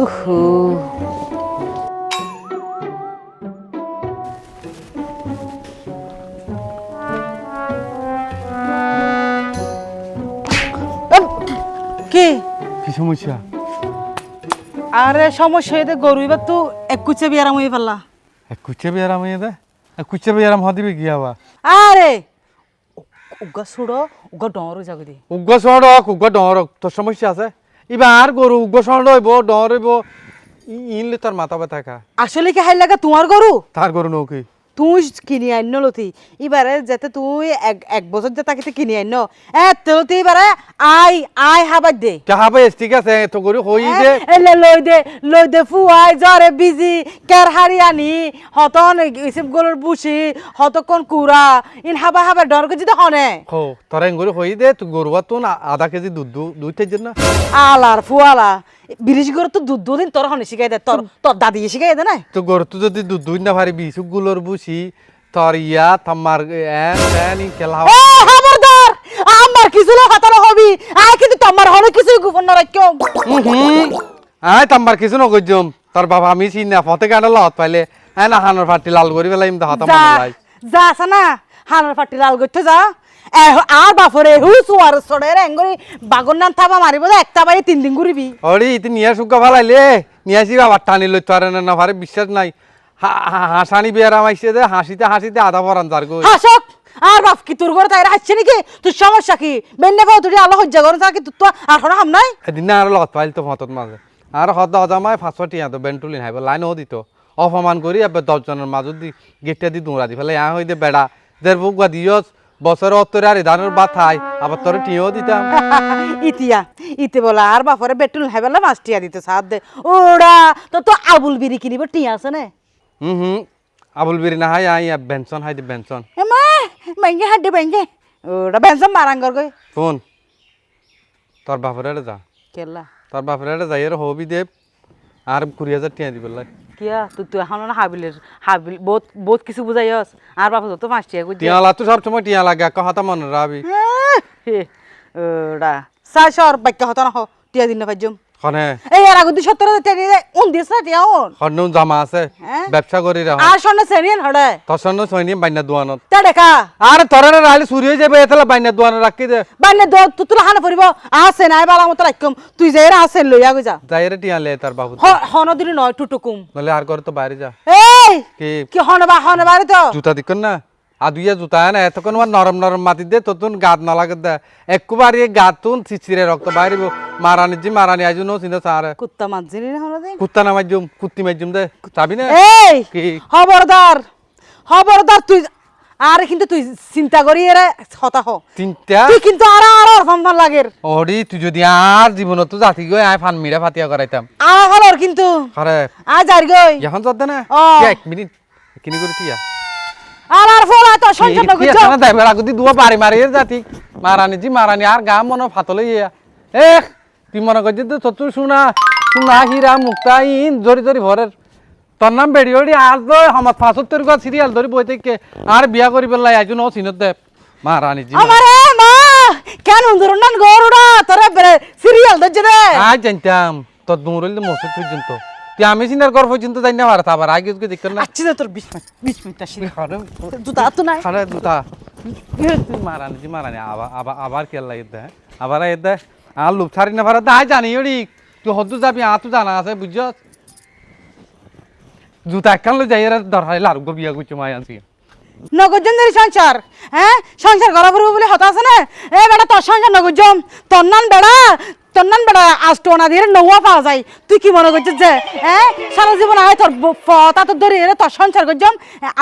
উহু কি কি সমস্যা? আরে সমস্যা হইতে গরু এবার তো এক কুচে বিয়ারাম হয়ে পারলা কুচে বেয়ারাম হয়ে দে কুচে বেয়ারাম হদিবে কি আবার আরে উগা ছুড়ো উগা ডর যাবে দি উগ্র সড়ক উগ্র ডরক তোর সমস্যা আছে এবার গরু উগ্র সড়ক হইব ডর হইব ইনলে তোর মাথা ব্যথা খা আসলে কি হাই লাগা তোমার গরু তার গরু নৌকি তুই কিনি আইন লতি এবারে যাতে তুই এক বছর যে তাকে কিনি আইন তুই এবারে আই আই হাবার দে কাহা ভাই ঠিক আছে তো গরু হই যে এলে লই দে ফুয়াই জ্বরে বিজি কের হারিয়ানি হতন ইসব গরুর বুসি হতক্ষণ কুড়া ইন হাবা হাবা ডর করে যদি হনে হো তোর গরু হই দে তুই গরু তো আধা কেজি দুধ দুইটার জন্য আলার ফুয়ালা বিরিশ গরু তো দুধ দুদিন তোর হনে শিখাই দে তোর তোর দাদি শিখাই দে না তো গরু তো যদি দুধ দুই না পারি বিশুক গুলোর বুসি তোর ইয়া তামার খেলা খবরদার আমার কিছু লোক হাতানো হবি আয় কিন্তু তোমার হনে কিছু গোপন না রাখিও আয় তাম্বার কিছু নগজম তোর বাবা আমি চিনা ফতে কাটা লত পাইলে হ্যাঁ না হানোর ফাটি লাল করি পেলাম তো হাতা মনে লাই যা সানা হানার ফাটি লাল করতে যা আর বাপরে হু সুয়ার সড়ে রেঙ্গরি বাগর নাম থাবা মারিব একটা বাড়ি 3 দিন ঘুরিবি ওরে ইতি নিয়া সুগা ফালাইলে নিয়াছি বাবা টানি লই তো আর না পারে বিশ্বাস নাই হাসানি বিয়ার আমাইছে দে হাসিতে হাসিতে আধা পরান তার গো হাসক আর বাপ কি তোর ঘরে তাই হাসছে নাকি তোর সমস্যা কি বেন্নে পাও তুই আল্লাহ হজ্জা করে থাকি তুই তো আর কোনো হাম নাই এদিন না আর লত পাইল তো মতত মাঝে আর হদ হদামায় 500 টিয়া তো বেন্টুলিন হাইব লাইন ও দিত অপমান করি এবার 10 জনের মাজত দি গেটটা দি দৌড়া দি ফেলে হই দে বেড়া দের বুক দিয়স বছর অত্তরে আর ধানের ভাত খাই আবার তোর টিও দিতাম ইতে বলা আর বাপরে বেটুল হাইবেলা মাছ টিয়া দিতে সাথ দে ওরা তো আবুল বিড়ি কিনিব টিয়া আছে না আবুল বিরি না হাই আই বেনসন হাই দি বেনসন এমা মাইঙ্গে হাড্ডে বাইঙ্গে ওরা বেনসন মারাঙ্গর গই ফোন তোর বাপরে যা কেলা তোর বাপরে যাই আর হবি দেব আর 20,000 টিয়া দিবে লাই কিয়া তুই এখন না হাবিল বহুত কিছু বুঝাইস আর বাপ তো 5 টিয়া কই টিয়া লা তো সব সময় টিয়া লাগে কথা মনে রাবি ওরা সাশর বাক্য হতা না টিয়া দিন না পাইজম খনে এই আর আগুদি 70 টিয়া উন দিস না টিয়া উন খনে জামা আছে ব্যবসা করি রা আর সন্না সেরিয়ান হড়ে তোর সন্ন্য সৈনি বাইনা দুয়ানত তা দেখা আরে তোরে রাইলে চুরি হয়ে যাবে এতলা বাইনা দুয়ান রাখি দে বাইনে তুই হানা পড়িব আছে নাই বালা মত রাখম তুই যাইরা আছেন লইয়া গই যা যাইরে টিয়া লে তার বাবু হনদিন নয় টুটুকুম নলে আর করে তো বাইরে যা এই কি কি হনবা রে তো জুতা দিকন না আদুইয়া জুতা না এতক্ষণ নরম নরম মাটি দে তোতুন গাত না লাগে দে একবার এই গাতুন চিচিরে রক্ত বাইরিব মারানি আজু নো চিন্তা সারে কুত্তা মাঝিনি না হলো দে কুত্তা না মাইজুম কুত্তি মাইজুম দে চাবি না এই কি খবরদার তুই আর কিন্তু তুই চিন্তা করি এরে হতা হ চিন্তা তুই কিন্তু আর ফান লাগের ওরি তুই যদি আর জীবনত তো জাতি গই আই ফান মিরা ফাতিয়া করাইতাম হলর কিন্তু আরে আজ আর গই এখন যদ না ও। 1 মিনিট কিনি করে টিয়া আর ফলা তো সংসার না টিয়া না দাইবার আগদি দুয়া বাড়ি মারি জাতি মারানি আর গা মন ফাতলে ইয়া তুই মনে করছিস তো চতুর সোনা হীরা মুক্তা ইন জরি ভরের তোর নাম বেড়ি আর তো আমার 75 গা সিরিয়াল ধরি বই থেকে আর বিয়া করি পেলাই আইজু ন চিনত দে মারানি জি আমারে মা কেন ধরুন গরুড়া তোরে সিরিয়াল দজে রে আজ জানতাম তোর দৌড়ল মসুদ পর্যন্ত তুই আমি চিন্তার কর পর্যন্ত যাই না পারত আবার আগে দেখতে না আচ্ছা তোর 20 মিনিট আসি জুতা তো নাই আরে দুটা মারানি আবার কে লাগে দে আবার আই দে আর লুপ ছাড়ি না পারত আই জানি ওরি তুই হদ্দু যাবি তো জানা আছে বুঝছ জুতা একখান লই যাই দরকার লারু বিয়া করছি মাই আনছি নগরজনের সংসার সংসার করা পড়বো বলে হতা আছে না বেটা তোর সংসার নগরজম তন্নান বেড়া আজ টোনা দিয়ে নৌয়া পাওয়া যায় তুই কি মনে করছিস যে সারা জীবন আয় তোর ফতা তোর ধরে তোর সংসার করছম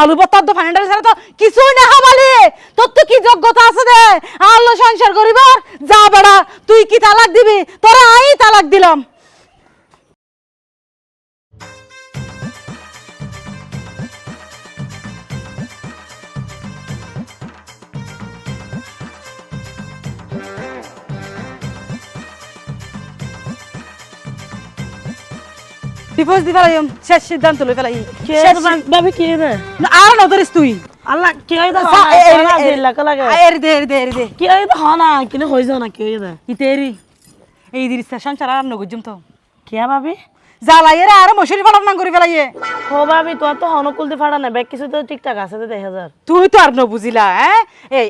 আলু বত্তার তো ফাইনাল ছাড়া তো কিছুই না হবালি তোর তো কি যোগ্যতা আছে দে আল্লাহ সংসার করিবার যা বেড়া তুই কি তালাক দিবি তোরা আই তালাক দিলাম ডিভোর্স দি ফেলাই শেষ সিদ্ধান্ত লই ফেলাই ভাবি কি রে আর নদরিস তুই আল্লাহ কি হইতা এরি কি হইতা হনা কিনে হই যাও না কি হইতা ইতেরি এই দিরিস সংসার আর নগজম তো কি ভাবি জ্বালাইয়ে রে আর মশুরি ফাটার না করে ফেলাইয়ে ও ভাবি তোর তো হনকুল দি ফাড়া না ব্যাগ কিছু তো ঠিকঠাক আছে তো 1000 তুই তো আর নবুঝিলা হ্যাঁ এই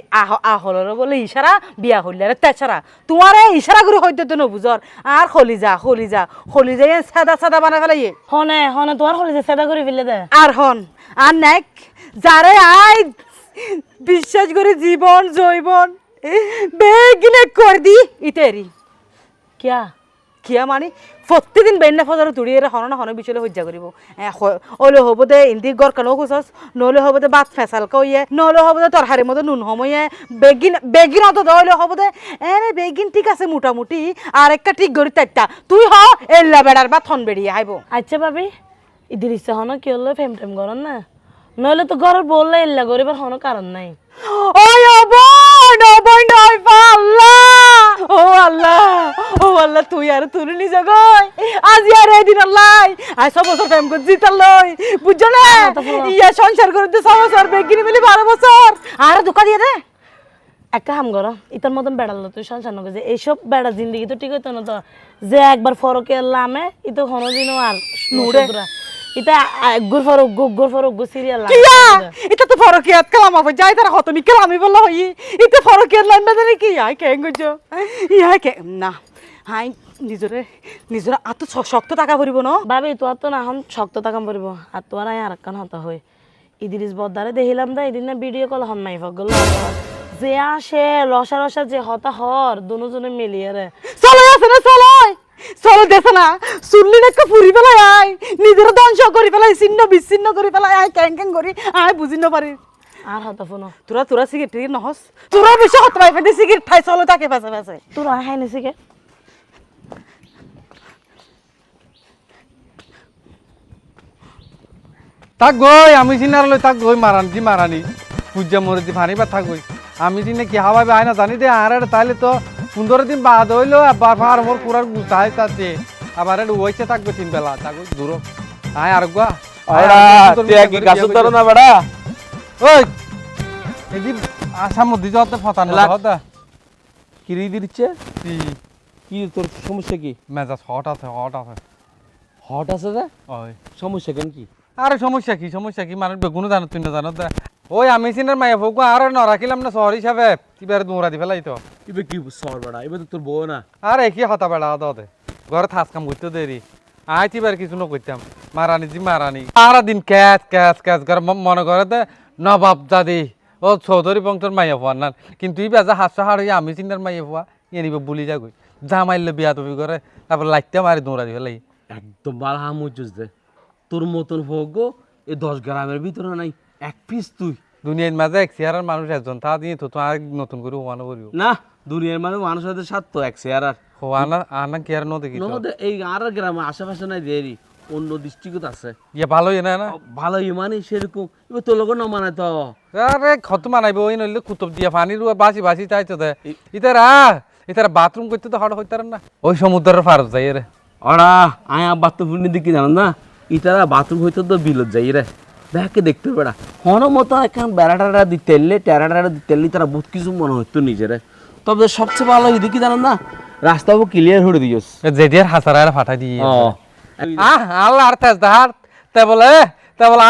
আহলর বলে ইশারা বিয়া হইলে রে তেছাড়া তোমার এই ইশারা করে হইতে তো নবুঝর আর খলি যা সাদা সাদা বানা ফেলাইয়ে হনে তোর হলে যে সেদা করে ফেলে দে আর হন আর নেক যারে আই বিশ্বাস করে জীবন জৈবন বেগিনে কর দি ইতেরি কিয়া কিয়া মানে প্রত্যেকদিন বেন্না ফজর তুড়িয়ে হন হন বিচলে হজ্জা করিব ওলে হব দে ইন্দি গর কেন খুঁজস নলে হব দে বাত ফেসাল কইয়ে নলে হব দে তরহারির মতো নুন সময়ে বেগিন অত দলে হব দে এনে বেগিন ঠিক আছে মোটামুটি আর একটা ঠিক গড়ি তাইতা তুই হ এল্লা বেড়ার বা থন বেরিয়ে আইব আচ্ছা ভাবি ইদির ইচ্ছা হন কি হলো ফেম টেম করন না নইলে তো ঘরের বললে ইল্লা গরিবার হন কারণ নাই ওই বই নয় আল্লাহ ও আল্লাহ তুই আর তুলি নিজ গই আজি আর এদিন আল্লাহ আই সব বছর প্রেম করে জিতাল লই বুঝছো না ইয়া সংসার করতে 6 বছর বেগিনি মিলি 12 বছর আর দুঃখ দিয়ে দে একটা হাম করো ইতার মতন বেড়ালো তুই সংসার নকে যে এইসব বেড়া জিন্দগি তো ঠিক হইতো না তো যে একবার ফরকে লামে ইতো কোনোদিনও আর নুড়ে ইতা গুর ফরক সিরিয়াল কিয়া এটা তো ফরকিয়াত কালাম হবে যাই তারা হতনি কালামি বললো হই এটা ফরকিয়াত লাইন না কি আই কেন গজো ইয়া কে না হাই নিজরে আত শক্ত টাকা ভরিব না ভাবি তোর তো না হন শক্ত টাকা পড়ব আর তোর আর একখান হতা হয় ইদিরিস বদারে দেখিলাম দা এদিন না ভিডিও কল হন নাই ফগল যে আসে রসা যে হতা হর দুজনে মিলিয়ে রে চলো আছে না চলো দেছে না শুনলি না ফুরি ফেলাই আই নিজের ধ্বংস করি ফেলাই ছিন্ন বিচ্ছিন্ন করে ফেলাই আই ক্যাং করি আই বুঝি না পারি আর হতা ফোন তোরা সিগারেট নহস তোরা বেশি হত পাই ফেলে সিগারেট খাই চলো তাকে পাশে তোর হাই নিছি কে তাক গই আমি চিনার লই তাক গই মারানি পূজা মরে দি ফানি বা থাক গই আমি চিনে কি হাওয়া আয় না জানি দে আর তাইলে তো 15 দিন বাদ হইলো আবার ফার মোর পুরার গুতাই তাতে আবার ওইছে থাকবে 3 বেলা তাক দূর আয় আর গা তুই কি কাজ তোর না বড়া ওই এদি আসাম মধ্যে যত ফতানো হতা কিরি দিচ্ছে কি কি তোর সমস্যা কি মেজাজ হট আছে হট আছে রে ওই সমস্যা কেন কি আরে সমস্যা কি মানুষ বেগুনো জানো তুই না জানো ওই আমি চিনার মাইয়া ফোক আর ন রাখিলাম না শহর হিসাবে কিবার দৌড়া দি ফেলাই তো এবে কি সর বড়া এবে তো তোর বউ না আরে কি হতা বেড়া দে ঘরে থাস কাম করতে দেরি আই তিবার কিছু ন করতাম মারানি সারা দিন ক্যাচ করে মনে করে দে নবাব দাদি ও চৌধুরী বংশর মাইয়া ফোয়া না কিন্তু ই বেজা হাসা হাড় হইয়া আমি চিনার মাইয়া ফোয়া এনিব বুলি যাগই যা মাইলে বিয়া তুমি করে তারপর লাইতে মারি দৌড়া দি ফেলাই একদম বালা হামুজুস দে তোর মতন ভোগ এই 10 গ্রামের ভিতরে নাই এক পিস তুই দুনিয়ার মাঝে এক চেয়ারের মানুষ একজন তা দিয়ে তো আর নতুন করে হওয়ানো করিব না দুনিয়ার মানে মানুষের সাথে তো এক শেয়ার আর হওয়ানা আনা কি আর ন দেখি নদে এই আর গ্রামে আশেপাশে নাই দেরি অন্য ডিস্ট্রিক্ট আছে ইয়ে ভালোই না না ভালো মানে সেরকম এবার তোর লোক না মানে তো আরে খত মানাইব ওই নইলে কুতুব দিয়া পানি রুয়া বাসি চাইতো দে ইতারা বাথরুম করতে তো হড় হইতার না ওই সমুদ্রের ফারত যাই রে ওরা আয়া বাথরুম দিকে জানো না ইতারা বাথরুম হইতে তো বিলত যাই রে দেখে দেখতে বেড়া হন মতো এখন বেড়াটা দিতেলে টেরাটা দিতেলে তারা বহুত কিছু মনে হইতো নিজেরে তবে সবচেয়ে ভালো এদিকে জানো না রাস্তাও ক্লিয়ার করে দিয়েছ যেদিয়ার হাসারা ফাটাই দিয়ে আল্লাহ আর তেজ দাহার তে বলে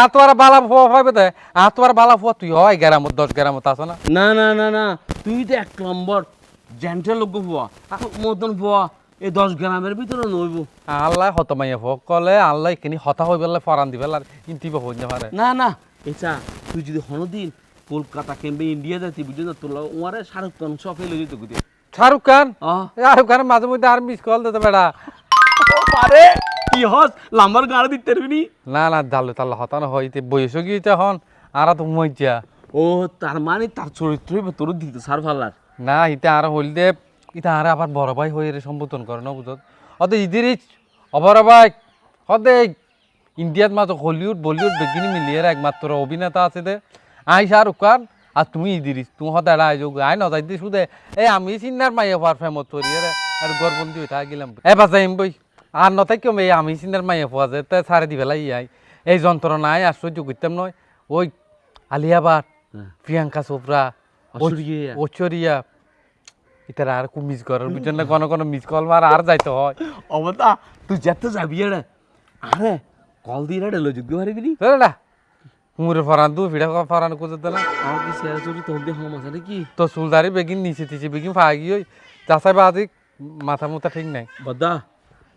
আতোয়ার বালা ফুয়া পাইবে দে আতোয়ার বালা ফুয়া তুই হয় 10 গ্রামত আছ না না না না না তুই তো 1 নম্বর জেন্টেল লোক ফুয়া মতন ফুয়া এই 10 গ্রামের ভিতরে নইব আল্লাহ হত মাইয়া ফুয়া কলে আল্লাহ কিনি হতা হই বেলা ফরান দিবেল আর ইনতিব হই না পারে না না এটা তুই যদি হনদিন কলকাতা কিংবা ইন্ডিয়া যাতি বুঝছ না তোর ওয়ারে শাহরুখ খান সব ফেলে দিত গুদি শাহরুখ খান মাঝে মধ্যে আর মিস কল দিতে বেড়া পারে কি হস লাম্বার গাড়ি দিতে পারবি না দালু তাল্লা হতানো হইতে বয়স গিয়েছে হন আর তো মজ্জা ও তার মানে তার চরিত্রই তোর দিতে সার ফালার না ইতে আর হইলে ইতা আর আবার বড় ভাই হয়ে সম্বোধন করে না বুঝত অত ইদিরিচ অবর ভাই হদে ইন্ডিয়াত মাঝে হলিউড বলিউড বেগিনি মিলিয়ে একমাত্র অভিনেতা আছে দে আই শাহরুখ খান আর তুমি ইদিরিচ তুমি হতে আই যোগ আই নজাই দি শুধু এই আমি চিন্নার মাইয়া হওয়ার ফেমত করি আর গরবন্দি হয়ে গেলাম এবার যাইম বই আর নতাই কেউ এই আমি চিন্নার মাইয়া পাওয়া যায় তাই ছাড়ে দি ফেলাই আই এই যন্ত্রণায় আশ্চর্য করতাম নয় ওই আলিয়া ভাট প্রিয়াঙ্কা চোপড়া ঐশ্বরিয়া ইতারা আর খুব মিস করার বুঝছেন না কোনো মিস কল মার আর যাইতে হয় অবতা তুই যেতে যাবি রে আরে কল দিয়ে রে লজিক দিয়ে হারিবি নি তোরা কুমুরের ফরান দু ফিডা ফরান কোজে দিলা আর কি শেয়ার চুরি তোর দিয়ে হম আছে নাকি তো চুলদারি বেগিন নিচে তিচে বেগিন ফাগি ওই যাচাই বাজি মাথা মুথা ঠিক নাই বদা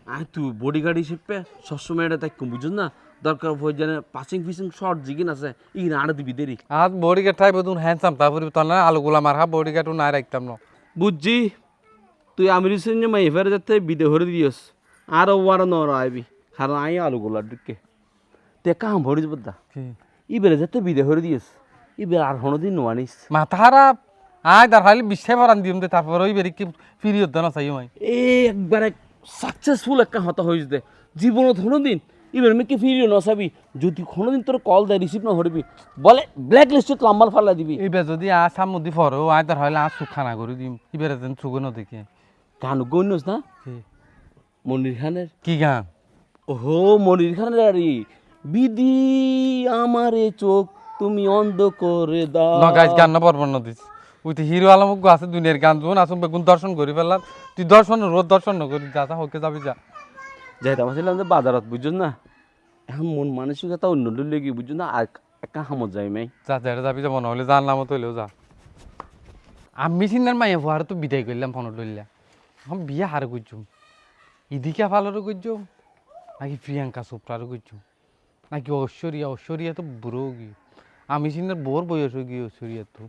আয় তুই বডি গার্ড হিসেবে সবসময় এটা তাই বুঝছ না দরকার হয়ে জানে পাসিং ফিসিং শর্ট জিগিন আছে ই না আড়ে দিবি দেরি আজ বডি গার্ড ঠাই বদুন হ্যান্ডসাম তারপরে তোর না আলুগুলা মারহা বডি গার্ড না রাখতাম না বুঝছি তুই আমির সঙ্গে মাই এফারে যাতে বিদে হরে দিয়স আর ওয়ার নর আইবি কারণ আই আলু গোলা ঢুকে তে কাম ভরি বদা ইবেরে যাতে বিদে হরে দিয়স ইবের আর হনো দিন নোয়ানিস মাথা খারাপ আয় তার খালি বিশ্বাস ফরান দিম দে তারপর ওই বেরি কি ফিরিয়ে না চাই মাই এই একবারে সাকসেসফুল একটা হতা হয়েছে দে জীবনত হনো দিন ইবের মেকে ফিরিয়ে নসাবি যদি কোনো দিন তোর কল দেয় রিসিভ না হরবি বলে ব্ল্যাক লিস্টে লাম্বার ফালা দিবি এবার যদি আ সামুদি ফরো আয় তার হলে আ সুখানা করে দিম এবারে যেন চুগো ন দেখে গান গইনস না মনির খানের কি গান ওহো মনির খানের আরে বিধি আমারে চোখ তুমি অন্ধ করে দাও নগাইজ গান না বর্বর্ণ দিস ওই তো হিরো আলমক আছে দুনিয়ার গান যখন আসুন বেগুন দর্শন করি ফেলাম তুই দর্শন রোদ দর্শন করি যা যা হকে যাবি যা যাইতাম আসলাম যে বাজারত বুঝছ না এখন মন মানসিকতা অন্য লেগে বুঝছ না আর একা হামত যাই মাই যা যেটা যাবি যা মনে হলে জানলাম তো হইলেও যা আমি চিন্তার মাইয়া ভুয়ার তো বিদায় করলাম ফোনত লইলাম এখন বিয়ে হারে করছুম ইদিকা ফালরও করছুম নাকি প্রিয়াঙ্কা চোপড়ারও করছুম নাকি ঐশ্বরিয়া তো বুড়ো গিয়ে আমি চিন্তার বোর বয়স গিয়ে ঐশ্বরিয়া তো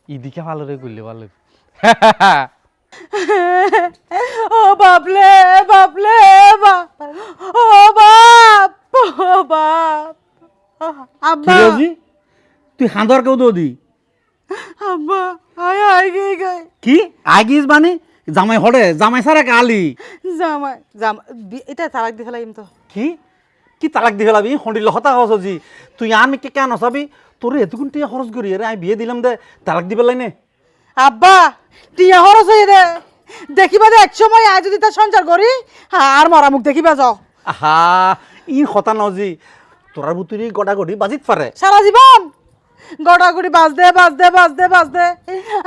ইদিকা ফালরে করলে ভালো ও বাপলে বাপলে বাপ ও বাপ ও বাপ আব্বা তুই হাঁদর কেউ দি আব্বা আয় আয় গে গায় কি আগিস বানি জামাই হড়ে জামাই সারা কালি জামাই জামাই এটা তালাক দি ফেলাইম তো কি কি তালাক দি ফেলাবি হন্ডিল হতা হসজি তুই আমি কে কেন চাবি তোর এতক্ষণ টিয়া খরচ করি আরে আমি বিয়ে দিলাম দে তালাক দি পেলাই নে আব্বা টিয়া খরচ হয়ে দে দেখিবা দে এক সময় আয় যদি তার সঞ্চার করি আর মরা মুখ দেখিবা যাও আহা ই হতা নজি তোরার বুতুরি গড়াগড়ি বাজিত পারে সারা জীবন গড়াগড়ি বাজদে বাজদে বাজদে বাজদে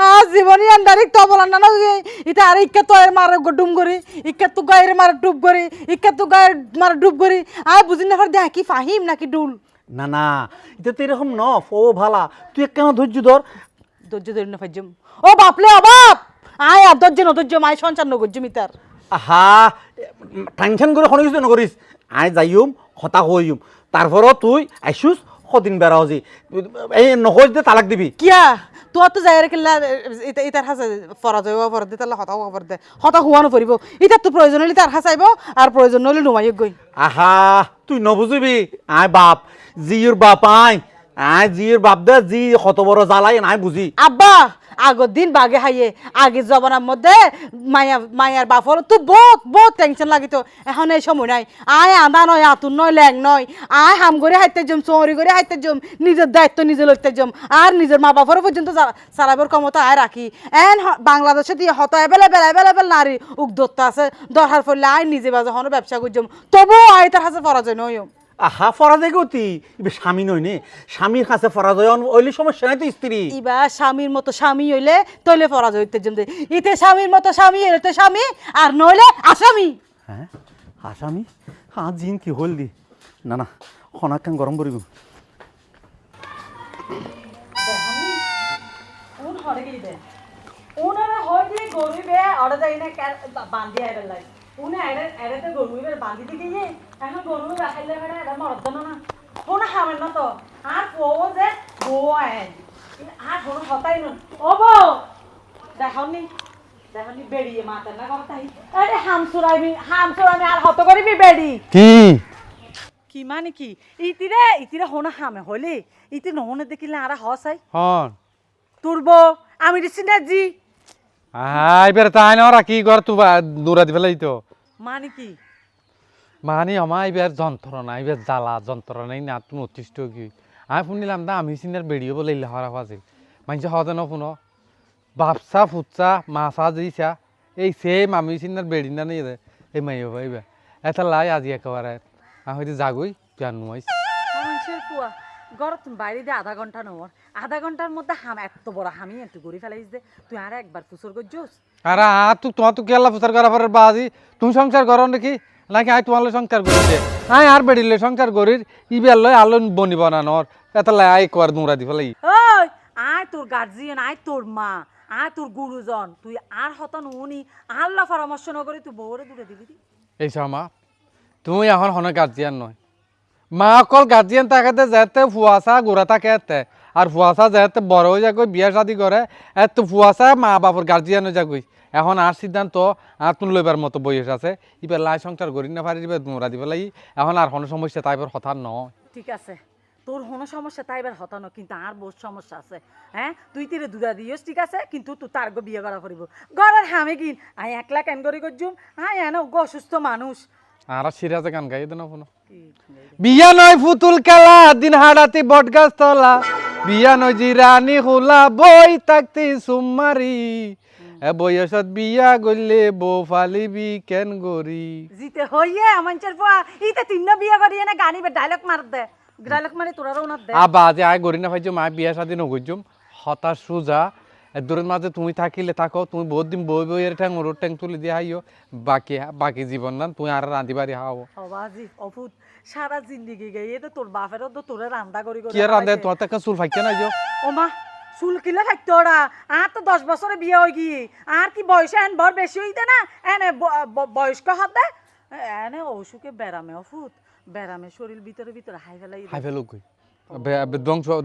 আজ জীবনী আন্ডারিক তবলা না নগে এটা আর ইক্কা তো এর মারে ডুম করি ইক্কা তো গায়ের মারে ডুব করি ইক্কা তো গায়ের মারে ডুব করি আর বুঝি না দেখ কি ফাহিম নাকি ডুল না না এটা তো এরকম ন ও ভালা তুই কেন ধৈর্য ধর ধৈর্য ধরে না ফাইজম ও বাপলে ও বাপ আয় আর ধৈর্য মায় সঞ্চার নগর মিতার আহা টেনশন করে কোনো কিছু নকরিস আই যাইম হতা হইম তারপরও তুই আইসুস কদিন বেড়া হজি এই নহজ দে তালাক দিবি কিয়া তোর তো যাই রেখে ইতার হাসে ফরাজ হইব ফরাজ দে তাহলে হতা খবর দে হতা হুয়ানো পড়িব ইতার তো প্রয়োজন হলে তার হাসাইব আর প্রয়োজন হলে নুমাই গই আহা তুই নবুঝিবি আয় বাপ জির বাপ আয় জির বাপ দে জি কত বড় জ্বালাই নাই বুঝি আব্বা আগর দিন বাগে হাইয়ে আগে জমানার মধ্যে মায়ার বাপর তো বহুত টেনশন লাগিত এখন এই সময় নাই আয় আদা নয় আতুন নয় ল্যাং নয় আয় হাম করে হাইতে জম চৌরি করে হাইতে জম নিজের দায়িত্ব নিজে লইতে জম আর নিজের মা বাপরও পর্যন্ত চালাবার ক্ষমতা আয় রাখি এন বাংলাদেশে দিয়ে হত এভেলেবেল নারী উদ্যোক্তা আছে দরকার পড়লে আয় নিজে বাজে হনো ব্যবসা করছম তবুও আয় তার হাতে পরাজয় নয় আহা ফরাজে গতি এবার স্বামী নই নে স্বামীর কাছে ফরাজয় ওইলে সমস্যা নাই তো স্ত্রী ইবা স্বামীর মতো স্বামী হইলে তৈলে পরাজয় হইতে জম দে ইতে স্বামীর মতো স্বামী হইলে তো স্বামী আর নইলে আসামি হ্যাঁ আসামি হ্যাঁ জিন কি হল দি না না খনাকান গরম করিব উনারা হইলে গরিবে অর্ডার যাই না বান্ধি আইবার লাই উনি এড়ে তো গরুইবে বান্ধি দিকে গিয়ে এখন গরু রাখাইলে বেড়া এটা মরদ না কোনো খাবেন না তো আর পোও যে বউ আইন আর কোনো হতাই না ও বউ দেখনি বেড়িয়ে মাথা না করতাই আরে হামসুরাইবি আর হত করিবি বেড়ি কি কি মানে কি ইতিরে হোনা হামে হইলে ইতি নহনে দেখিলে আর হসাই হন তুরব আমি রিসিনা জি আই বের তাই না রাখি ঘর তু দৌড়া দি ফেলাই তো মানে কি মানে আমার এবার যন্ত্রণা এবার জ্বালা যন্ত্রণাই না তুমি অতিষ্ঠ কি আমি শুনিলাম দা আমি সিনার বেড়িয়ে বলে হারা ফাজিল মানুষ হতে ন শুনো বাপসা ফুটসা মাছা দিছা এই সেম আমি সিনার বেড়ি না নেই এই মাইও ভাইবা এটা লাই আজি একেবারে আমি হয়তো জাগুই প্যান নুমাইছি মানুষের পুয়া ঘর তুমি বাইরে দিয়ে আধা ঘন্টা নেওয়ার আধা ঘন্টার মধ্যে হাম এত বড় হামি একটু গড়ি ফেলাইস দে তুই আর একবার ফুসর করছিস আরে তোমার তো কেলা ফুসার করা পরের বাজি তুমি সংসার করো নাকি নাকি আই তোমার সংসার করিছে আই আর বেড়িলে সংসার করির ইবেল লয় আলো বনি বানানোর এটা লাই আই কোয়ার দুমরা দি ফেলাই ওই আয় তোর গার্জিয়ান আয় তোর মা আয় তোর গুরুজন তুই আর হতন উনি আল্লাহ পরামর্শ নকরি তুই বউরে দূরে দিবি দি এই মা তুমি এখন হন গার্জিয়ান নয় মা অকল গার্জিয়ান থাকাতে যেতে ফুয়াশা গোড়া থাকে এতে আর ফুয়াশা যেতে বড় হয়ে যাগই বিয়া শাদি করে এত ফুয়াশা মা বাপর গার্জিয়ান হয়ে যাগই এখন আর সিদ্ধান্ত আর তুমি লইবার মতো বয়স আছে এবার লাই সংসার করি না পারি মোরা দিব লাই এখন আর কোনো সমস্যা তাইবার হতা নয় ঠিক আছে তোর কোনো সমস্যা তাই এবার হতানো কিন্তু আর বহুত সমস্যা আছে হ্যাঁ তুই তিরে দুধা দিয়েছ ঠিক আছে কিন্তু তুই তার গো বিয়ে করা করিব ঘরের হামে কিন আই একলা কেন করি করছুম আই এনে গো অসুস্থ মানুষ আর সিরাজে গান গাই দেন ফোন বিয়া নয় ফুতুল খেলা দিন হাড়াতি বটগাছ তলা বিয়া নয় জিরানি খোলা বই থাকতে সুমারি এ বয়সত বিয়া গলে বউ ফালিবি কেন গরি জিতে হইয়ে আমাঞ্চের পোয়া ইতে তিন্ন বিয়ে করি এনে গানিবে ডায়লগ মার দে ডায়লগ মারি তোরারও উনার দে আবা যে আয় গরি না ভাইছো মা বিয়া শাদি নগজুম হতাশ সুজা দূরের মাঝে তুমি থাকিলে থাকো তুমি বহুত দিন বই বইয়ের ঠ্যাং ওর ঠ্যাং তুলে দিয়ে হাইও বাকি জীবন না তুমি আর রাঁধি বাড়ি হাও বাজি অফুত সারা জিন্দিগি গিয়ে তো তোর বাপেরও তো তোরে রান্দা করি কি আর রাঁধে তোমার তো চুল ফাইকে না যাও ও মা চুল কিলে থাকতো ওরা আর তো 10 বছরে বিয়ে হয়ে গিয়ে আর কি বয়সে এন বড় বেশি হইতে না এনে বয়স্ক হতে এনে অসুখে বেড়ামে অফুত বেড়ামে শরীর ভিতরে ভিতরে হাই ফেলুক গই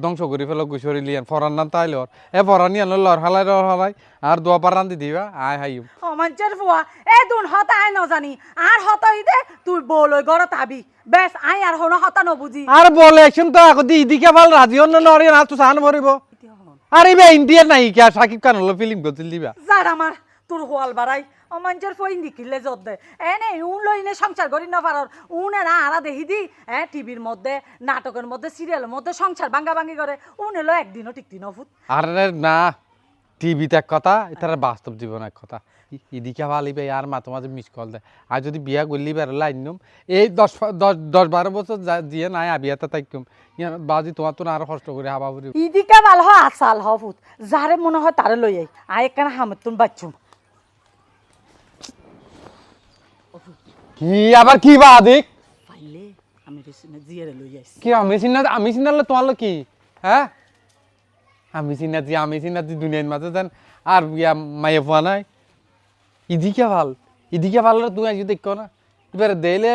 ধ্বংস করে ফেলক গই শরীর লিয়ান ফরান নাম তাইলে ওর এ ফরান নিয়ান লর হালাই আর দোয়া পার রান্ধি দিবা আয় হাইম অমাঞ্চের ফুয়া এ দুন হতা আয় ন জানি আর হত হইতে তুই বলই গড় তাবি বেশ আয় আর হনো হতা ন বুঝি আর বলে একশন তো আকৌ দি ইদিকে ভাল রাজি অন্য নরে না তো সান ভরিব আর ইবে ইন্ডিয়ার নাই কি আর সাকিব খান হলো ফিল্ম করছিল দিবা যার আমার তোর হোয়াল বাড়াই অমাঞ্চের ফই নিকিলে যত দে এনে উন লইনে সংসার করি না পারর উনে না আরা দেখি দি হ্যাঁ টিভির মধ্যে নাটকের মধ্যে সিরিয়ালের মধ্যে সংসার ভাঙ্গা ভাঙ্গি করে উনে লো একদিনও টিকতি ন ফুট আর না টিভিতে এক কথা এটার বাস্তব জীবন এক কথা ইদিকে ভালিবে আর মাঝে মাঝে মিস কল দেয় আর যদি বিয়া করলি বের লাইনম এই 10-12 বছর দিয়ে নাই আবিয়াতে তাইকুম বাজি তোমার তো আরো কষ্ট করে হাবা ফুরি ইদিকে ভাল হ আসাল হ ফুট যারে মনে হয় তারে লই আই আয় একখানা হামতুন বাচ্চুম কি আবার কি বা আদিক পাইলে আমি জিয়ারে লই আইছি কি আমি চিনালে তোমার কি হ্যাঁ আমি চিনাতি দুনিয়ার মাঝে যান আর ইয়া মায়ে পোয়া নাই ইদিকে ভাল তুই আজ দেখো না এবারে দেলে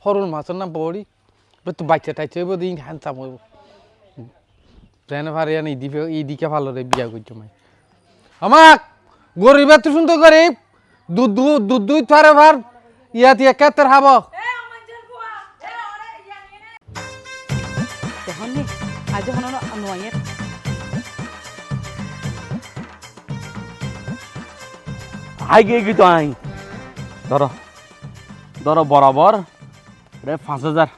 সরুর মাছের নাম পড়ি তো বাচ্চা টাইছে হইব দিন হ্যান্ডসাম হইব ট্রেনে ভারে আনি ইদিকে ভালো রে বিয়া করছো মাই আমাক গরিব এত সুন্দর গরিব দুধ থারে ভার ইয়াতি একাত্তর হাব দেখুন নি আজ হন নোয়াইয়ের আই গিয়ে তো আই ধরো বরাবর রে 5,000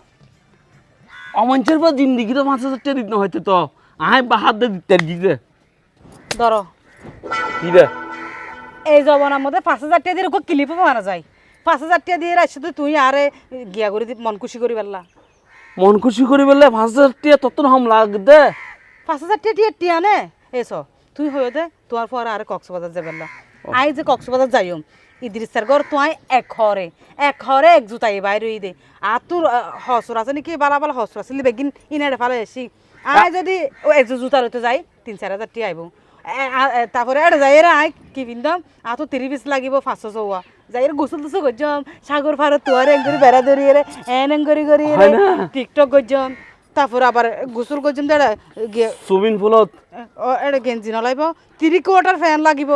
অমাঞ্চের পর জিন্দিগি তো 5,000 টাকা দিতে হয়তো তো আই বাহাদ দিতে দিতে ধরো কি রে এই জবানার মধ্যে 5,000 টাকা দিয়ে ওকে ক্লিপও মারা যায় 5,000 টাকা দিয়ে রাখছি তো তুই আরে গিয়া করে মন খুশি করি পারলা মন খুশি করি বললে 5,000 টাকা তত হাম লাগবে 5,000 টাকা টিয়া নে এসো তুই হয়ে দে তোমার পর আরে কক্সবাজার যাবে না আই যে কক্সবাজার যাইম ইদ্রিস স্যার ঘর তুই এক ঘরে এক জুতাই বাইরে দে আর তোর হসর আছে নাকি বালা হসর আছে বেগিন ইনারে ফালে আসি আই যদি ও এক জুতার হইতে যাই 3-4 হাজার টিয়া আইব তারপরে আর যাই রে আই কি পিন্দাম আর তো 30 পিস লাগিব 500 চৌয়া যাই গোসল টুসল করছম সাগর ফারত তোর এঙ্গরি বেড়া ধরিয়ে রে এঙ্গরি করি রে টিকটক করছম তারপর আবার গোসল করছম দাঁড়া সুইমিং পুলত ও এটা গেঞ্জি নলাইব 3 কোয়ার্টার ফ্যান লাগিব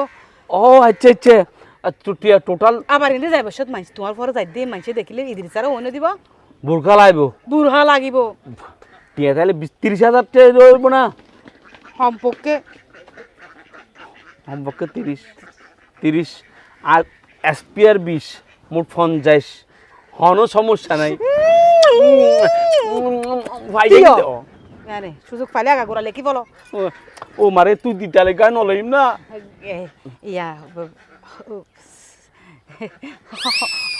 ও আচ্ছা চুটিয়া টোটাল আবার এনে যাইব সত মাইস তোমার পরে যাই দিয়ে মাইসে দেখিলে ইদ্রিসারে অন্য দিব বোরকা লাইব বুড়হা লাগিব টিয়া তাহলে 30,000 টাকা রইব না সম্পর্কে 30 আর এসপিআর 20 মোট 50 হনো সমস্যা নাই ভাই আরে সুযোগ পাইলে আগা গোড়া লেখি বলো ও মারে তুই দিতালে গান নলইম না ইয়া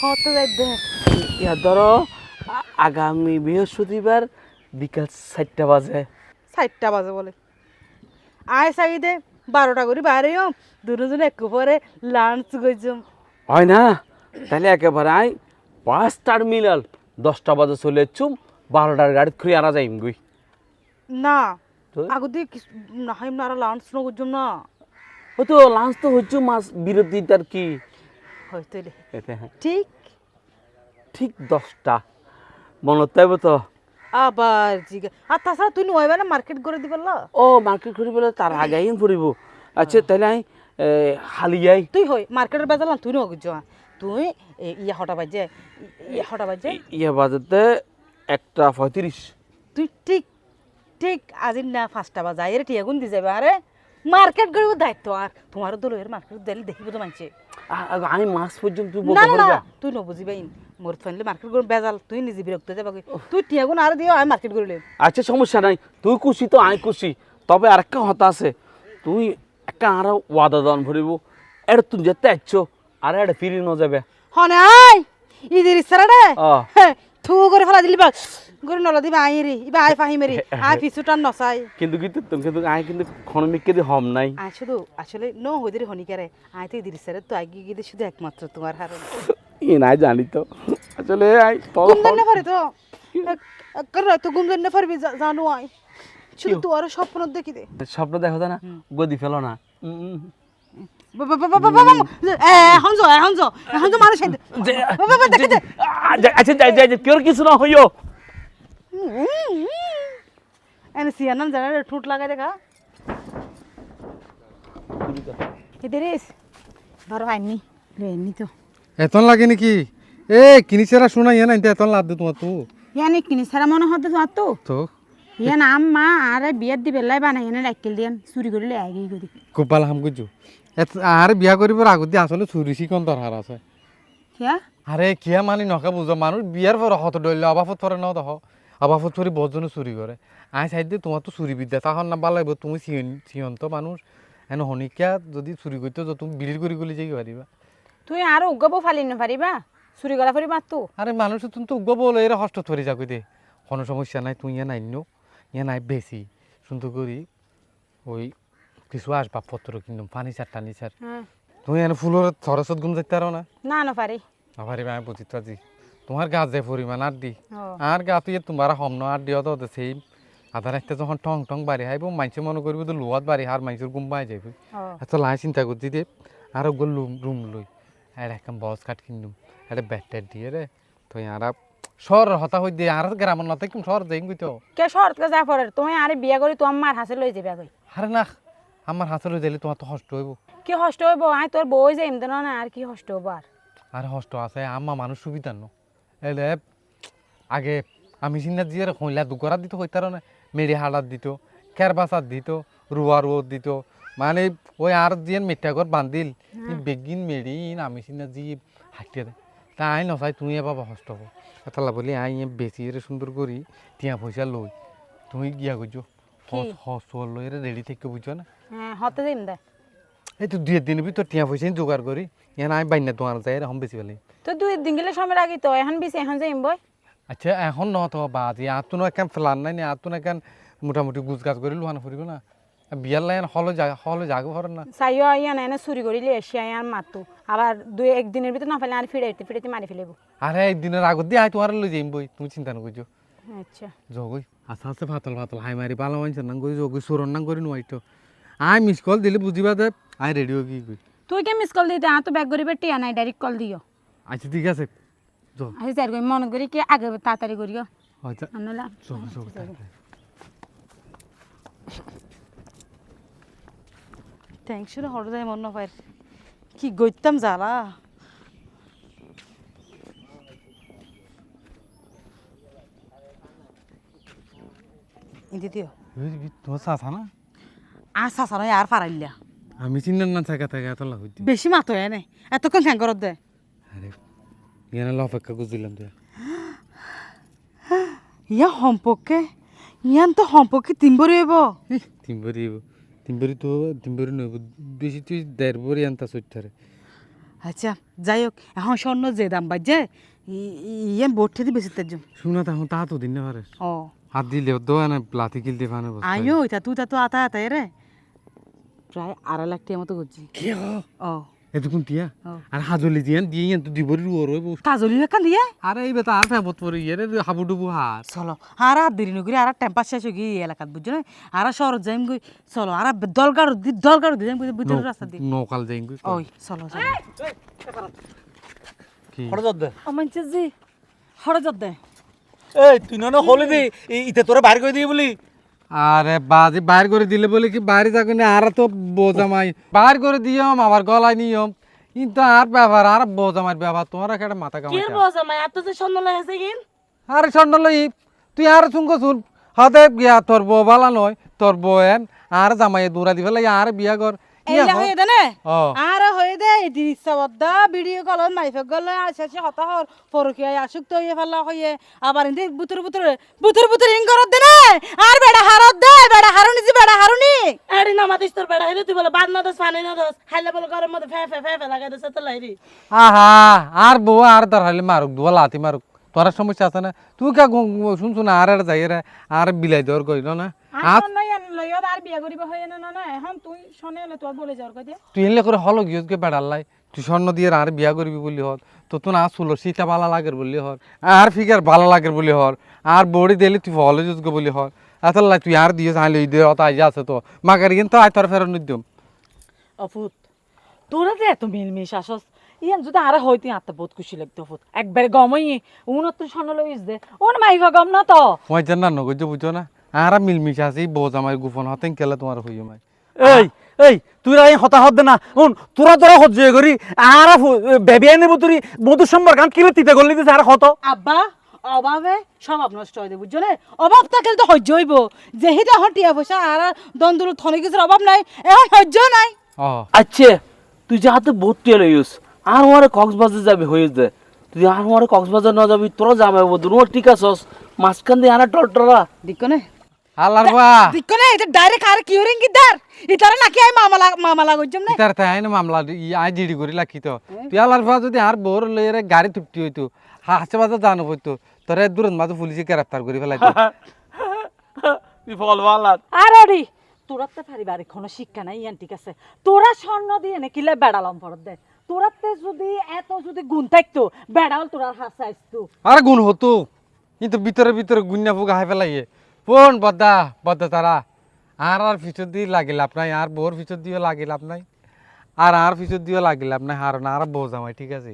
হতে যাই দে ইয়া ধরো আগামী বৃহস্পতিবার বিকাল 4টা বাজে 4টা বাজে বলে আয় চাই দে 12টা করে বাইরে দুজনে একটু পরে লাঞ্চ করছম হয় না তাহলে একেবারে আই বাস টার্মিনাল 10টা বাজে চলে চুম 12টার গাড়ি খুঁড়ে আনা যাইম গুই না তো? আগুদি না হাইম না আর লাঞ্চ ন করজম না ও তো লাঞ্চ তো হচ্ছে মাছ বিরতিটার কি হয়তো এতে হ্যাঁ ঠিক ঠিক 10টা মনে তাইব তো আবার জিগা আর তাছাড়া তুই নয়বা না মার্কেট করে দিবল ও মার্কেট ঘুরি বলে তার আগে আইন পড়িব আচ্ছা তাহলে আমি হালি যাই তুই হই মার্কেটের বেজাল তুই ন করজ তুই ইয়া হটা বাজে ইয়ে বাজাতে 1:35 তুই ঠিক ঠিক আজি না 5টা বাজা এর টিয়া গুন দি যাবে আরে মার্কেট গড়ব দায়িত্ব আর তোমার দলের মার্কেট দিলে দেখিব তো মানছে আমি মাছ পর্যন্ত না বলতে না পারি না তুই ন বুঝিবাইন মোর ফাইলে মার্কেট গড় বেজাল তুই নিজে বিরক্ত যাবা তুই টিয়া গুন আর দিও আমি মার্কেট গড়লে আচ্ছা সমস্যা নাই তুই খুশি তো আমি খুশি তবে আরেকটা কথা আছে তুই একটা আর ওয়াদা দান ভরিব এটা তুমি যেতে আছো আর এটা ফিরি ন যাবে হনে আই ইদির ইসারা রে ও থু করে ফেলা দিলি বা করে নলা দিবা আই রে ইবা আই ফাহি মেরি আই পিছুটান নসাই কিন্তু কিন্তু আমি কিন্তু ক্ষণমিককে দিয়ে হম নাই আই শুধু আসলে ন হইদের হনিকারে আই তো ইদির ইসারে তো আগে গিয়ে শুধু একমাত্র তোমার হারণ এ নাই জানি তো আসলে আই তো গুমদান না পারে তো কর তো গুমদান না পারবি জানো আই শুধু তো আর স্বপ্ন দেখি দে স্বপ্ন দেখো না গদি ফেলো না হঞ্জো মানুষ দেখে দে আচ্ছা যাই যাই কেউ কিছু না হইও এনে সিয়ানাম জানা ঠুট লাগাই দেখা এদেরিস ধরো আইনি রেনি তো এতন লাগে নাকি এ কিনিছেরা শোনা ইয়ে না এতন লাদ দে তোমার তো ইয়ানি কিনি সারা মনে হতে তো তো ইয়ান আম্মা আরে বিয়ার দি বেলাই বানাই এনে রাখিল দিয়ান চুরি করে লে আগে করি খুব ভালো হাম করছো আর বিয়া করিবার আগত দিয়ে আসলে চুরিছি কোন দরকার আছে কিয়া আরে কিয়া মানি নকা বুঝো মানুষ বিয়ার পর হত ডইলে অবাফত পরে ন দেখ অবাফত পরে বহুজনে চুরি করে আই সাইড দিয়ে তোমার তো চুরি বিদ্যা তখন না ভালো লাগবে তুমি চিয়ন্ত মানুষ এন হনিকা যদি চুরি করতে যত তুমি বিড়ি করে গলি যাই পারিবা তুই আর উগাবো ফালি না পারিবা চুরি করা পারি মাত তো আরে মানুষ তুমি তো উগ্র বলে এরা হস্ত ধরে যাকই দে কোনো সমস্যা নাই তুই ইয়ে নাই নো ইয়ে নাই বেশি সুন্দর করি ওই কিছু আসবাবপত্র কিনলাম ফার্নিচার টার্নিচার তুমি এনে ফুলের সরস্বত গুম যেতে পারো না না না পারি আবার আমি বুঝি তো আজি তোমার গাছ যে পরিমাণ আর দি ও আর গা তুই তোমার হম আর দিও তো সেই আধার একটা যখন টং টং বাড়ি হাইব মাইসে মনে করবি তো লোহাত বাড়ি আর মাইসের গুম পাই যাবি ও এত লাই চিন্তা করছি দে আর ওগুলো রুম লই আর একটা বস কাঠ কিনুম একটা ব্যাট ট্যাট দিয়ে রে তুই আর শহর হতা হই দিয়ে আর গ্রামের নতে কিম শহর যাই তো কে শর্ট কে যা পড়ে তুমি আরে বিয়া করি তো আমার হাসে লই যাবে আগে আরে না আমার হাতে লই দিলে তোমার তো কষ্ট হইব কি হষ্ট হইব আই তোর বই যাই এমন না আর কি হষ্ট হইব আর কষ্ট আছে আম্মা মানুষ সুবিধা ন এলে আগে আমি চিন্তা দিয়ে হইলা দুকরা দিত হইতার না মেরি হাড়াত দিত কেরবাসাত দিত রুয়া রোদ দিত মানে ওই আর দিয়ে মেটাগর বান্ধিল বেগিন মেরিন আমি চিন্তা দিয়ে হাঁটিয়ে দেয় তা আই নচাই তুমি এবার কষ্ট হবো এতলা বলি আই বেশি সুন্দর করি টিয়া পয়সা লই তুমি গিয়া করছো হস লই রেডি থেকে বুঝছো না হ্যাঁ হতে যাইম দে এই তো 2 দিনের ভিতর টিয়া পয়সা জোগাড় করি ইয়ান আমি বাইনা তোমার যাই এরকম বেশি পেলে তো দুই দিন গেলে সময় আগে তো এখন বিছে এখন যাইম বই আচ্ছা এখন ন তো বাজি আর তো একখান ফেলান নাই না আর তো একখান মোটামুটি গুছ গাছ করে লুহানো ফুরিব না বিয়ার লাইন হলে যাগো হরেন না চাইও আইয়া না এনে চুরি করিলে এসে আর মাতো আবার দুই একদিনের ভিতর না ফেলে আর ফিরাইতে মারি ফেলেব আরে একদিনের আগত দিয়ে আই তোমার লই যাইম বই তুমি চিন্তা না করছো আচ্ছা জগই আচ্ছা আচ্ছা ভাতল হাই মারি পালা মানছে না কই জগই সুরন না করি নয় তো আই মিস কল দিলে বুঝিবা দে আই রেডিও কি কই তুই কে মিস কল দিতে তো ব্যাগ করিবে টিয়া নাই ডাইরেক্ট কল দিও আচ্ছা ঠিক আছে যাও আচ্ছা যার কই মন করি কি আগে তাড়াতাড়ি করিও আচ্ছা আনলা যাও টেনশন হড় যায় মন নপায় কি গইতাম জ্বালা দিদিও তোমার চাচা না আর চাচা নয় আর পারাইলা আমি চিন্তা না থাকা থাকা এত লাভ হইতে বেশি মাত হয় নাই এতক্ষণ ঠ্যাং করত দে আরে ইয়ান অপেক্ষা করছিলাম তো ইয়া সম্পর্কে ইয়ান তো সম্পর্কে তিনবরি হইব তিনবরি নইব বেশি তুই 1.5 বরি আনতা চৈতারে আচ্ছা যাই হোক এখন স্বর্ণ যে দাম বাজে ইয়ান বোর্ড থেকে বেশি তেজ শুনা তখন তা তো দিন না পারে ও হাত দিলে দো না প্লাতি কিলতে ফানে বস আইও তা তুই তা তো আতা আতা রে প্রায় 2.5 লাখ টাকা মতো করছি কি ও এতক্ষণ দিয়া আর হাজলি দিয়ান দিয়ে তো দিবরি রুয়ার হইব কাজলি এখান দিয়ে আরে এই বেটা আর ফেবত পরে ইয়ে হাবুডুবু হার চলো আর দেরি নকরি আর টেম্পার শেষ হয়ে গিয়ে এলাকাত বুঝছো না আর শহর যাইম গই চলো আর দলগাড় দিয়ে বুঝতে রাস্তা দিয়ে নকাল যাই ওই চলো কি হঠাৎ দে আমাঞ্চে জি হঠাৎ দে এই তুই না হলি দি ইতে তোরে বাইর করে দিই বলি আরে বাজি বাইর করে দিলে বলে কি বাইরে থাকুন আর তো বোঝামাই বাইর করে দিয়ম আবার গলায় নিয়ম কিন্তু আর ব্যাপার আর বোঝামার ব্যাপার তোমার একটা মাথা কি কামাই বস আমার এত যে সন্ধ্যা লাগছে কি আরে স্বর্ণ লই তুই আর শুনক শুন হতে গিয়া তোর বউ বালা নয় তোর বউ এন আর জামাই দূরা দি ফেলাই আর বিয়া কর এইলা হয়ে দে না ও আর হয়ে দে ইদি সবদা ভিডিও কল মাইফে গল আসে হতা হর পরকিয়া আসুক তো ইয়ে ফেলা হয়ে আবার ইন্দে বুতুর ইন করত দে না আর বেড়া হারত দে বেড়া হারুনি জি বেড়া হারুনি আরে না মাতিস তোর বেড়া হইলে তুই বলে বাদ না দোস পানি না দোস খাইলে বলে গরম মধ্যে ফে ফে ফে ফে লাগাই দোস তো লাইরি আহা আর বউ আর তার হাইলে মারুক দুয়া লাতি মারুক তোর সমস্যা আছে না তুই কা শুনছু না আর যাই রে আর বিলাই দেওয়ার কইল না আর নয় লইও আর বিয়া করিব হয়ে না না এখন তুই শোনে হলে তোর বলে যাওয়ার কথা তুই এলে করে হলো গিয়ে বেড়াল্লাই তুই স্বর্ণ দিয়ে আর বিয়া করবি বলি হর তো তুই না চুলো সীতা ভালো লাগের বলি হর আর ফিগার ভালো লাগের বলি হর আর বড়ি দিলে তুই হলে যোগ্য বলি হর আসলে তুই আর দিয়ে চাইলে ওই দিয়ে অত আইজ আছে তো মাগার কিন্তু আয় তোর ফেরত নিদ্যম অফুত তোরা যে এত মিলমিশ আসস ইয়ান যদি আর হইতি আত্মা বহুত খুশি লাগতো অফুত একবার গমই উনত্তর স্বর্ণ লইস দে ওন মাইফা গম না তো ওই যে না নগজ বুঝো না আর মিলমিশ আছে বোঝ আমার গোপন হতেন কেলে তোমার হইও মাই এই এই তুই রাই হতাহত দে না শুন তোরা তোরা সহ্য করি আর বেবি আনিব তুই মধুর সম্পর্ক কান কিলে তিতে গলি দিছে আর হত আব্বা অভাবে স্বভাব নষ্ট হয়ে বুঝছো না অভাব থাকলে তো সহ্য হইব যেহিটা হটিয়া পয়সা আর দ্বন্দ্ব থনে কিছুর অভাব নাই এখন সহ্য নাই ও আচ্ছা তুই যে হাতে ভর্তি লইস আর আমারে কক্সবাজার যাবি হয়ে দে তুই আর আমারে কক্সবাজার না যাবি তোরা যাবে বদুর ও ঠিক আছস মাঝখান দিয়ে আনা টলটরা দিক্কো না আল্লাহর বা দিক্কো না এটা ডাইরেক্ট আর কিউরিং কিদার ইতারে নাকি আই মামলা গজ্জম না তার তাই না মামলা আই জিডি করি লাখি তো তুই আল্লাহর বা যদি আর বোর লইরে গাড়ি তুপটি হইতো হাসে বাজে জানো হইতো তোরে দূরত মাঝে পুলিশে গ্রেফতার করি ফেলাইতো তুই ফল বালাত আর আরে তোরাতে পারিবারিক কোনো শিক্ষা নাই ইয়ান ঠিক আছে তোরা স্বর্ণ দিয়ে নাকি লে বেড়ালাম ফরত দে তোরাতে যদি এত যদি গুণ থাকতো বেড়াল তোরার হাসা আসতো আর গুণ হতো কিন্তু ভিতরে গুন্না ফুকা হাই ফেলাইয়ে ফোন বদ্দা তারা আর ফিচর দিয়ে লাগিল লাভ নাই আর বোর ফিচর দিয়ে লাগিল লাভ নাই আর ফিচর দিয়ে লাগিল লাভ নাই আর না আর বউ জামাই ঠিক আছে